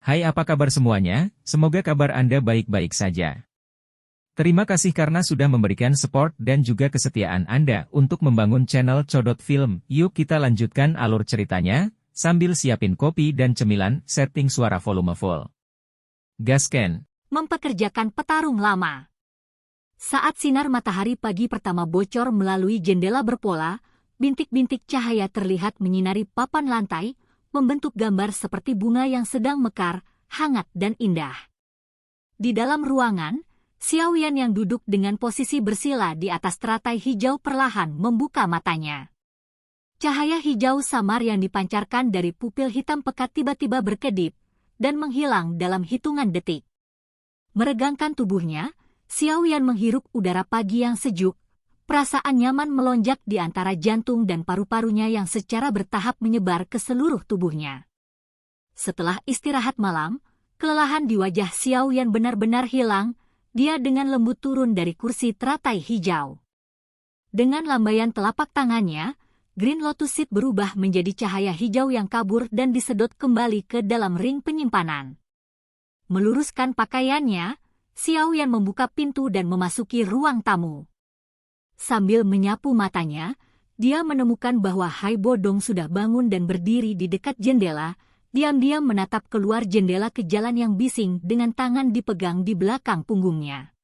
Hai, apa kabar semuanya? Semoga kabar Anda baik-baik saja. Terima kasih karena sudah memberikan support dan juga kesetiaan Anda untuk membangun channel Codot Film. Yuk kita lanjutkan alur ceritanya, sambil siapin kopi dan cemilan, setting suara volume full. Gasken. Mempekerjakan petarung lama. Saat sinar matahari pagi pertama bocor melalui jendela berpola, bintik-bintik cahaya terlihat menyinari papan lantai, membentuk gambar seperti bunga yang sedang mekar, hangat dan indah. Di dalam ruangan, Xiaoyan yang duduk dengan posisi bersila di atas teratai hijau perlahan membuka matanya. Cahaya hijau samar yang dipancarkan dari pupil hitam pekat tiba-tiba berkedip dan menghilang dalam hitungan detik. Meregangkan tubuhnya, Xiaoyan menghirup udara pagi yang sejuk. Perasaan nyaman melonjak di antara jantung dan paru-parunya yang secara bertahap menyebar ke seluruh tubuhnya. Setelah istirahat malam, kelelahan di wajah Xiaoyan benar-benar hilang. Dia dengan lembut turun dari kursi teratai hijau. Dengan lambaian telapak tangannya, Green Lotus Seed berubah menjadi cahaya hijau yang kabur dan disedot kembali ke dalam ring penyimpanan. Meluruskan pakaiannya, Xiaoyan membuka pintu dan memasuki ruang tamu. Sambil menyapu matanya, dia menemukan bahwa Hai Bodong sudah bangun dan berdiri di dekat jendela, diam-diam menatap keluar jendela ke jalan yang bising dengan tangan dipegang di belakang punggungnya.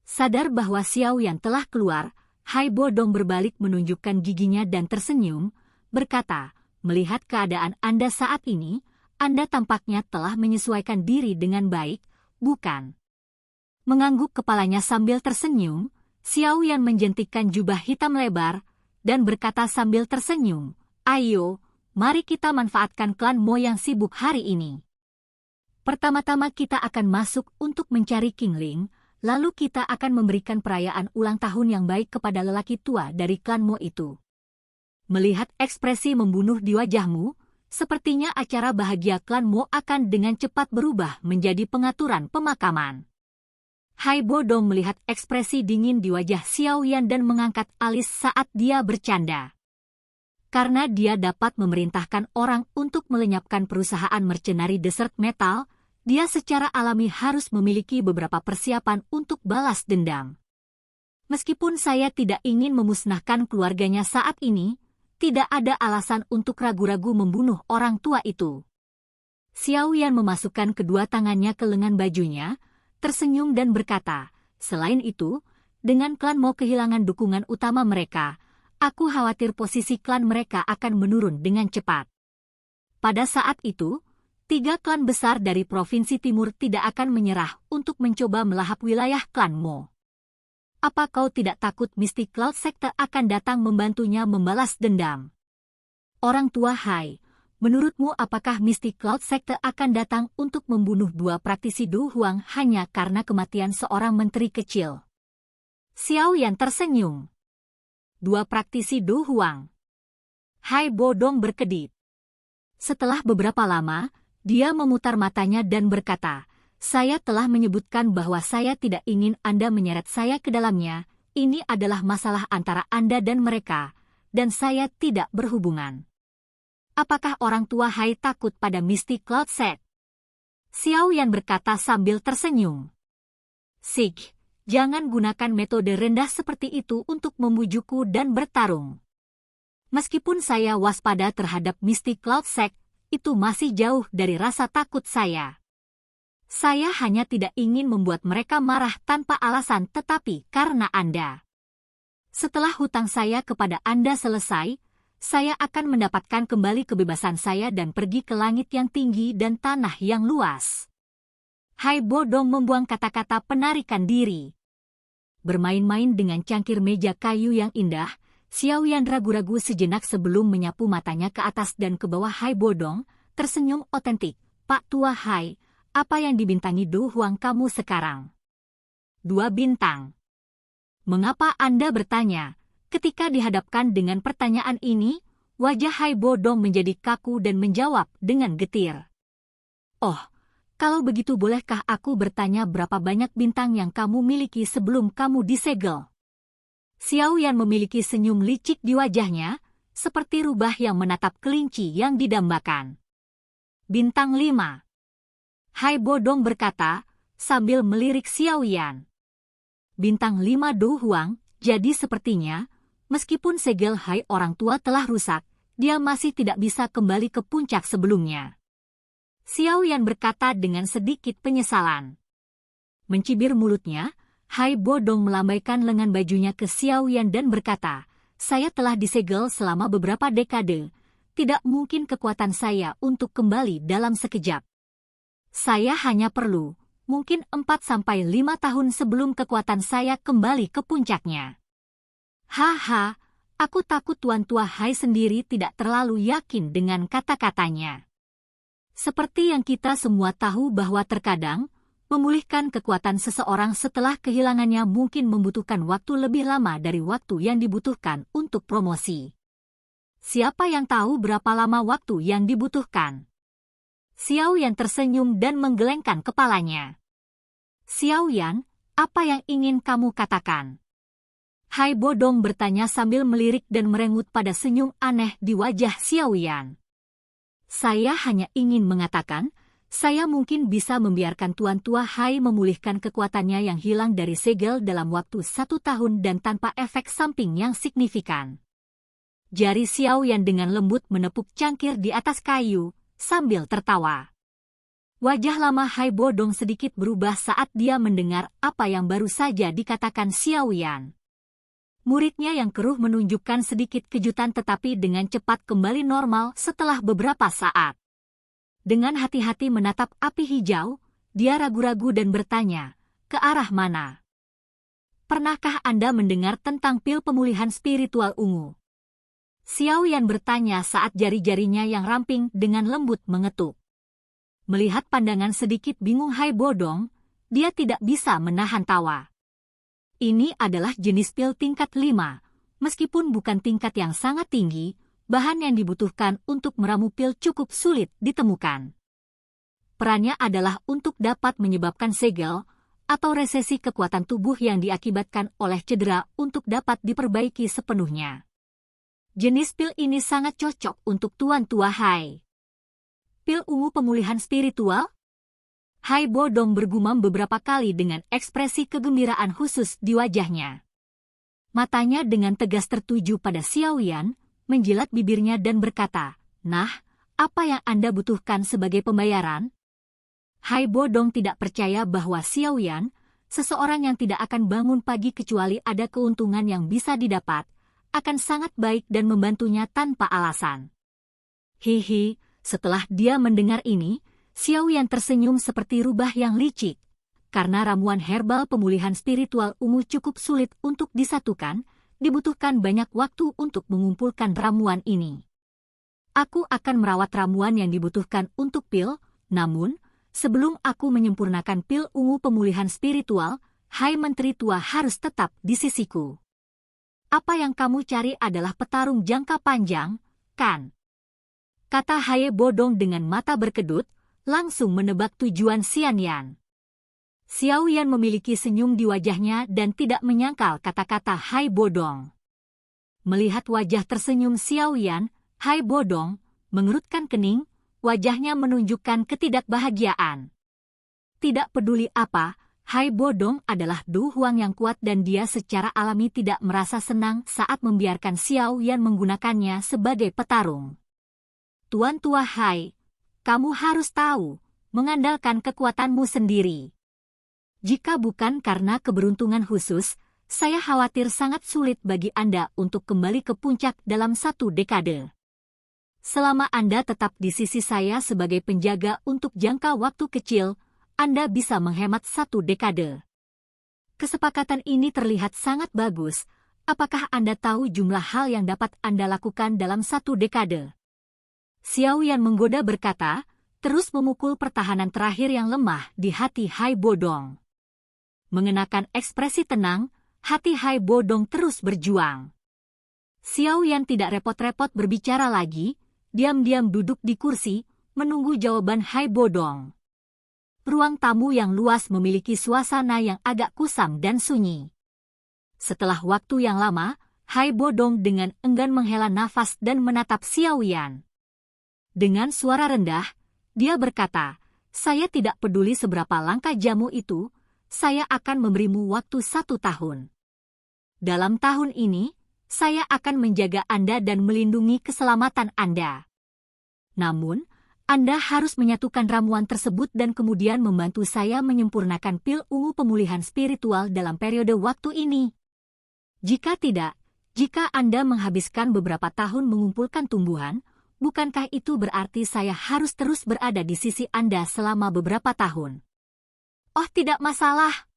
Sadar bahwa Xiaoyan telah keluar, Hai Bodong berbalik menunjukkan giginya dan tersenyum, berkata, "Melihat keadaan Anda saat ini, Anda tampaknya telah menyesuaikan diri dengan baik, bukan?" Mengangguk kepalanya sambil tersenyum, Xiaoyan menjentikkan jubah hitam lebar, dan berkata sambil tersenyum, "Ayo, mari kita manfaatkan klan Mo yang sibuk hari ini. Pertama-tama kita akan masuk untuk mencari King Ling, lalu kita akan memberikan perayaan ulang tahun yang baik kepada lelaki tua dari klan Mo itu." Melihat ekspresi membunuh di wajahmu, sepertinya acara bahagia klan Mo akan dengan cepat berubah menjadi pengaturan pemakaman. Hai Bodong melihat ekspresi dingin di wajah Xiaoyan dan mengangkat alis saat dia bercanda. Karena dia dapat memerintahkan orang untuk melenyapkan perusahaan mercenari Desert Metal, dia secara alami harus memiliki beberapa persiapan untuk balas dendam. Meskipun saya tidak ingin memusnahkan keluarganya saat ini, tidak ada alasan untuk ragu-ragu membunuh orang tua itu. Xiaoyan memasukkan kedua tangannya ke lengan bajunya, tersenyum dan berkata, "Selain itu, dengan klan Mo kehilangan dukungan utama mereka, aku khawatir posisi klan mereka akan menurun dengan cepat." Pada saat itu, 3 klan besar dari Provinsi Timur tidak akan menyerah untuk mencoba melahap wilayah klan Mo. Apa kau tidak takut Misty Cloud Sector akan datang membantunya membalas dendam? Orang tua Hai, menurutmu apakah Misty Cloud Sector akan datang untuk membunuh 2 praktisi Du Huang hanya karena kematian seorang menteri kecil? Xiaoyan tersenyum. 2 praktisi Du Huang. Hai Bodong berkedip. Setelah beberapa lama, dia memutar matanya dan berkata, "Saya telah menyebutkan bahwa saya tidak ingin Anda menyeret saya ke dalamnya. Ini adalah masalah antara Anda dan mereka, dan saya tidak berhubungan." Apakah orang tua Hai takut pada Misty Cloud Set? Xiaoyan berkata sambil tersenyum. "Sig, jangan gunakan metode rendah seperti itu untuk membujukku dan bertarung. Meskipun saya waspada terhadap Misty Cloud Sect, itu masih jauh dari rasa takut saya. Saya hanya tidak ingin membuat mereka marah tanpa alasan tetapi karena Anda. Setelah hutang saya kepada Anda selesai, saya akan mendapatkan kembali kebebasan saya dan pergi ke langit yang tinggi dan tanah yang luas." Hai Bodong membuang kata-kata penarikan diri. Bermain-main dengan cangkir meja kayu yang indah, Xiaoyan ragu-ragu sejenak sebelum menyapu matanya ke atas dan ke bawah Hai Bodong, tersenyum otentik. "Pak Tua Hai, apa yang dibintangi Du Huang kamu sekarang?" "2 bintang." "Mengapa Anda bertanya?" Ketika dihadapkan dengan pertanyaan ini, wajah Hai Bodong menjadi kaku dan menjawab dengan getir. "Oh, kalau begitu bolehkah aku bertanya berapa banyak bintang yang kamu miliki sebelum kamu disegel?" Xiaoyan memiliki senyum licik di wajahnya, seperti rubah yang menatap kelinci yang didambakan. "Bintang 5. Hai Bodong berkata, sambil melirik Xiao Yan. Bintang 5 Do Huang, jadi sepertinya, meskipun segel Hai orang tua telah rusak, dia masih tidak bisa kembali ke puncak sebelumnya. Xiao Yan berkata dengan sedikit penyesalan. Mencibir mulutnya, Hai Bodong melambaikan lengan bajunya ke Xiao Yan dan berkata, saya telah disegel selama beberapa dekade, tidak mungkin kekuatan saya untuk kembali dalam sekejap. Saya hanya perlu, mungkin 4-5 tahun sebelum kekuatan saya kembali ke puncaknya. Haha, aku takut Tuan Tua Hai sendiri tidak terlalu yakin dengan kata-katanya. Seperti yang kita semua tahu bahwa terkadang, memulihkan kekuatan seseorang setelah kehilangannya mungkin membutuhkan waktu lebih lama dari waktu yang dibutuhkan untuk promosi. Siapa yang tahu berapa lama waktu yang dibutuhkan? Xiao Yan tersenyum dan menggelengkan kepalanya. Xiao Yan, apa yang ingin kamu katakan? Hai Bodong bertanya sambil melirik dan merengut pada senyum aneh di wajah Xiao Yan. Saya hanya ingin mengatakan, saya mungkin bisa membiarkan Tuan Tua Hai memulihkan kekuatannya yang hilang dari segel dalam waktu 1 tahun dan tanpa efek samping yang signifikan. Jari Xiao Yan dengan lembut menepuk cangkir di atas kayu, sambil tertawa. Wajah lama Hai Bodong sedikit berubah saat dia mendengar apa yang baru saja dikatakan Xiao Yan. Muridnya yang keruh menunjukkan sedikit kejutan tetapi dengan cepat kembali normal setelah beberapa saat. Dengan hati-hati menatap api hijau, dia ragu-ragu dan bertanya, ke arah mana? Pernahkah Anda mendengar tentang pil pemulihan spiritual ungu? Xiao Yan bertanya saat jari-jarinya yang ramping dengan lembut mengetuk. Melihat pandangan sedikit bingung Hai Bodong, dia tidak bisa menahan tawa. Ini adalah jenis pil tingkat 5, meskipun bukan tingkat yang sangat tinggi, bahan yang dibutuhkan untuk meramu pil cukup sulit ditemukan. Perannya adalah untuk dapat menyebabkan segel atau resesi kekuatan tubuh yang diakibatkan oleh cedera untuk dapat diperbaiki sepenuhnya. Jenis pil ini sangat cocok untuk Tuan Tua Hai. Pil ungu pemulihan spiritual? Hai Bodong bergumam beberapa kali dengan ekspresi kegembiraan khusus di wajahnya. Matanya dengan tegas tertuju pada Xiao Yan, menjilat bibirnya dan berkata, nah, apa yang Anda butuhkan sebagai pembayaran? Hai Bodong tidak percaya bahwa Xiao Yan, seseorang yang tidak akan bangun pagi kecuali ada keuntungan yang bisa didapat, akan sangat baik dan membantunya tanpa alasan. Hihi, setelah dia mendengar ini, Xiao Yan tersenyum seperti rubah yang licik. Karena ramuan herbal pemulihan spiritual ungu cukup sulit untuk disatukan, dibutuhkan banyak waktu untuk mengumpulkan ramuan ini. Aku akan merawat ramuan yang dibutuhkan untuk pil, namun, sebelum aku menyempurnakan pil ungu pemulihan spiritual, Hai Menteri Tua harus tetap di sisiku. Apa yang kamu cari adalah petarung jangka panjang, kan? Kata Hai Bodong dengan mata berkedut, langsung menebak tujuan Xian Yan. Xiao Yan memiliki senyum di wajahnya dan tidak menyangkal kata-kata Hai Bodong. Melihat wajah tersenyum Xiao Yan, Hai Bodong mengerutkan kening, wajahnya menunjukkan ketidakbahagiaan. Tidak peduli apa, Hai Bodong adalah Du Huang yang kuat dan dia secara alami tidak merasa senang saat membiarkan Xiao Yan menggunakannya sebagai petarung. Tuan Tua Hai, kamu harus tahu, mengandalkan kekuatanmu sendiri. Jika bukan karena keberuntungan khusus, saya khawatir sangat sulit bagi Anda untuk kembali ke puncak dalam 1 dekade. Selama Anda tetap di sisi saya sebagai penjaga untuk jangka waktu kecil, Anda bisa menghemat 1 dekade. Kesepakatan ini terlihat sangat bagus. Apakah Anda tahu jumlah hal yang dapat Anda lakukan dalam 1 dekade? Xiao Yan menggoda berkata, terus memukul pertahanan terakhir yang lemah di hati Hai Bodong. Mengenakan ekspresi tenang, hati Hai Bodong terus berjuang. Xiao Yan tidak repot-repot berbicara lagi, diam-diam duduk di kursi, menunggu jawaban Hai Bodong. Ruang tamu yang luas memiliki suasana yang agak kusam dan sunyi. Setelah waktu yang lama, Hai Bodong dengan enggan menghela nafas dan menatap Xiao Yan. Dengan suara rendah, dia berkata, saya tidak peduli seberapa langka jamu itu, saya akan memberimu waktu 1 tahun. Dalam tahun ini, saya akan menjaga Anda dan melindungi keselamatan Anda. Namun, Anda harus menyatukan ramuan tersebut dan kemudian membantu saya menyempurnakan pil ungu pemulihan spiritual dalam periode waktu ini. Jika tidak, jika Anda menghabiskan beberapa tahun mengumpulkan tumbuhan, bukankah itu berarti saya harus terus berada di sisi Anda selama beberapa tahun? Oh, tidak masalah.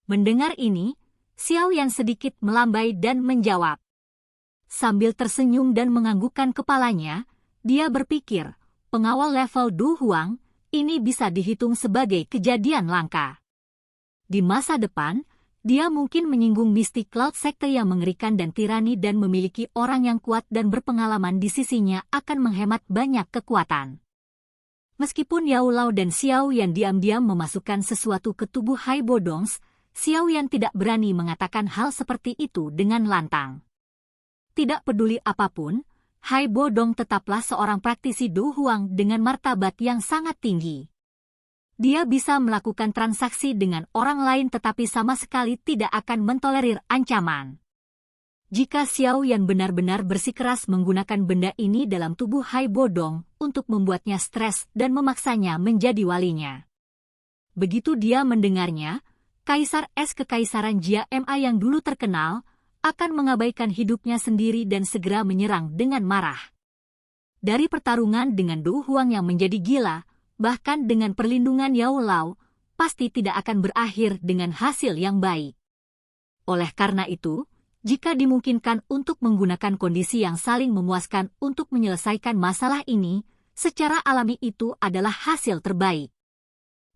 Mendengar ini, Xiao Yan sedikit melambai dan menjawab. Sambil tersenyum dan menganggukkan kepalanya, dia berpikir, pengawal level Du Huang, ini bisa dihitung sebagai kejadian langka. Di masa depan, dia mungkin menyinggung mistik Cloud Sekte yang mengerikan dan tirani dan memiliki orang yang kuat dan berpengalaman di sisinya akan menghemat banyak kekuatan. Meskipun Yao Lao dan Xiao Yan diam-diam memasukkan sesuatu ke tubuh Hai Bodongs, Xiao Yan tidak berani mengatakan hal seperti itu dengan lantang. Tidak peduli apapun, Hai Bodong tetaplah seorang praktisi Du Huang dengan martabat yang sangat tinggi. Dia bisa melakukan transaksi dengan orang lain tetapi sama sekali tidak akan mentolerir ancaman. Jika Xiao Yan benar-benar bersikeras menggunakan benda ini dalam tubuh Hai Bodong untuk membuatnya stres dan memaksanya menjadi walinya. Begitu dia mendengarnya, Kaisar Es Kekaisaran Jia Ma yang dulu terkenal, akan mengabaikan hidupnya sendiri dan segera menyerang dengan marah. Dari pertarungan dengan Du Huang yang menjadi gila, bahkan dengan perlindungan Yao Lao, pasti tidak akan berakhir dengan hasil yang baik. Oleh karena itu, jika dimungkinkan untuk menggunakan kondisi yang saling memuaskan untuk menyelesaikan masalah ini, secara alami itu adalah hasil terbaik.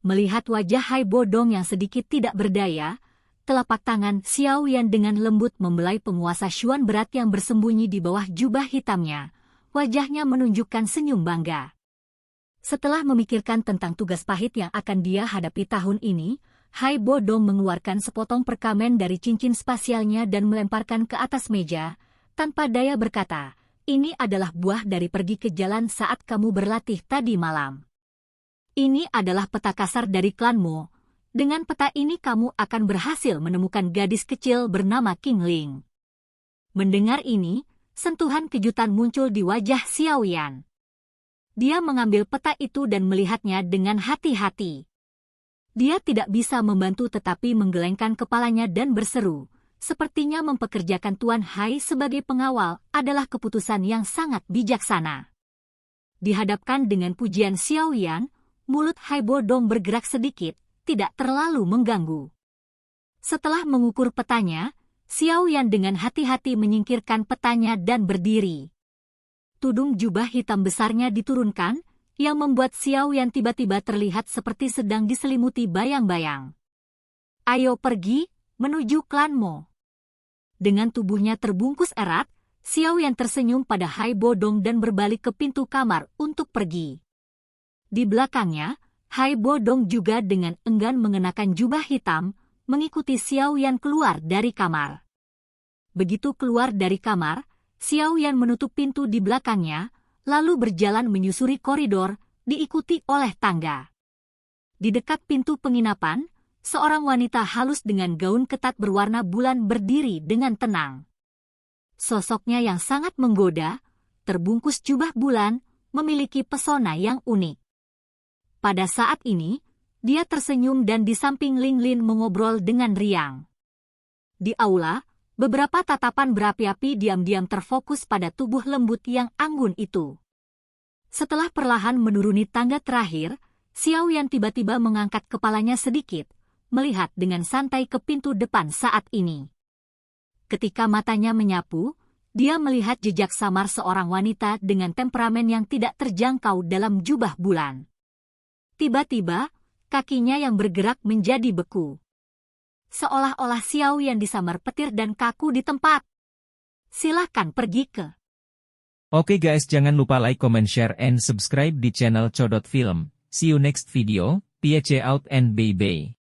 Melihat wajah Hai Bodong yang sedikit tidak berdaya, telapak tangan Xiao Yan dengan lembut membelai penguasa Xuan berat yang bersembunyi di bawah jubah hitamnya. Wajahnya menunjukkan senyum bangga. Setelah memikirkan tentang tugas pahit yang akan dia hadapi tahun ini, Hai Bodong mengeluarkan sepotong perkamen dari cincin spasialnya dan melemparkan ke atas meja, tanpa daya berkata, ini adalah buah dari pergi ke jalan saat kamu berlatih tadi malam. Ini adalah peta kasar dari klanmu. Dengan peta ini kamu akan berhasil menemukan gadis kecil bernama King Ling. Mendengar ini, sentuhan kejutan muncul di wajah Xiao Yan. Dia mengambil peta itu dan melihatnya dengan hati-hati. Dia tidak bisa membantu tetapi menggelengkan kepalanya dan berseru, sepertinya mempekerjakan Tuan Hai sebagai pengawal adalah keputusan yang sangat bijaksana. Dihadapkan dengan pujian Xiao Yan, mulut Hai Bodong bergerak sedikit, tidak terlalu mengganggu. Setelah mengukur petanya, Xiao Yan dengan hati-hati menyingkirkan petanya dan berdiri. Tudung jubah hitam besarnya diturunkan, yang membuat Xiao Yan tiba-tiba terlihat seperti sedang diselimuti bayang-bayang. Ayo pergi, menuju klanmu. Dengan tubuhnya terbungkus erat, Xiao Yan tersenyum pada Hai Bodong dan berbalik ke pintu kamar untuk pergi. Di belakangnya, Hai Bodong juga dengan enggan mengenakan jubah hitam, mengikuti Xiao Yan keluar dari kamar. Begitu keluar dari kamar, Xiao Yan menutup pintu di belakangnya, lalu berjalan menyusuri koridor, diikuti oleh tangga. Di dekat pintu penginapan, seorang wanita halus dengan gaun ketat berwarna bulan berdiri dengan tenang. Sosoknya yang sangat menggoda, terbungkus jubah bulan, memiliki pesona yang unik. Pada saat ini, dia tersenyum dan di samping Ling Lin mengobrol dengan riang. Di aula, beberapa tatapan berapi-api diam-diam terfokus pada tubuh lembut yang anggun itu. Setelah perlahan menuruni tangga terakhir, Xiao Yan tiba-tiba mengangkat kepalanya sedikit, melihat dengan santai ke pintu depan saat ini. Ketika matanya menyapu, dia melihat jejak samar seorang wanita dengan temperamen yang tidak terjangkau dalam jubah bulan. Tiba-tiba, kakinya yang bergerak menjadi beku. Seolah-olah Xiao Yan disambar petir dan kaku di tempat. Silahkan pergi ke. Oke guys, jangan lupa like, comment, share, and subscribe di channel Codot Film. See you next video, peace out and bye-bye.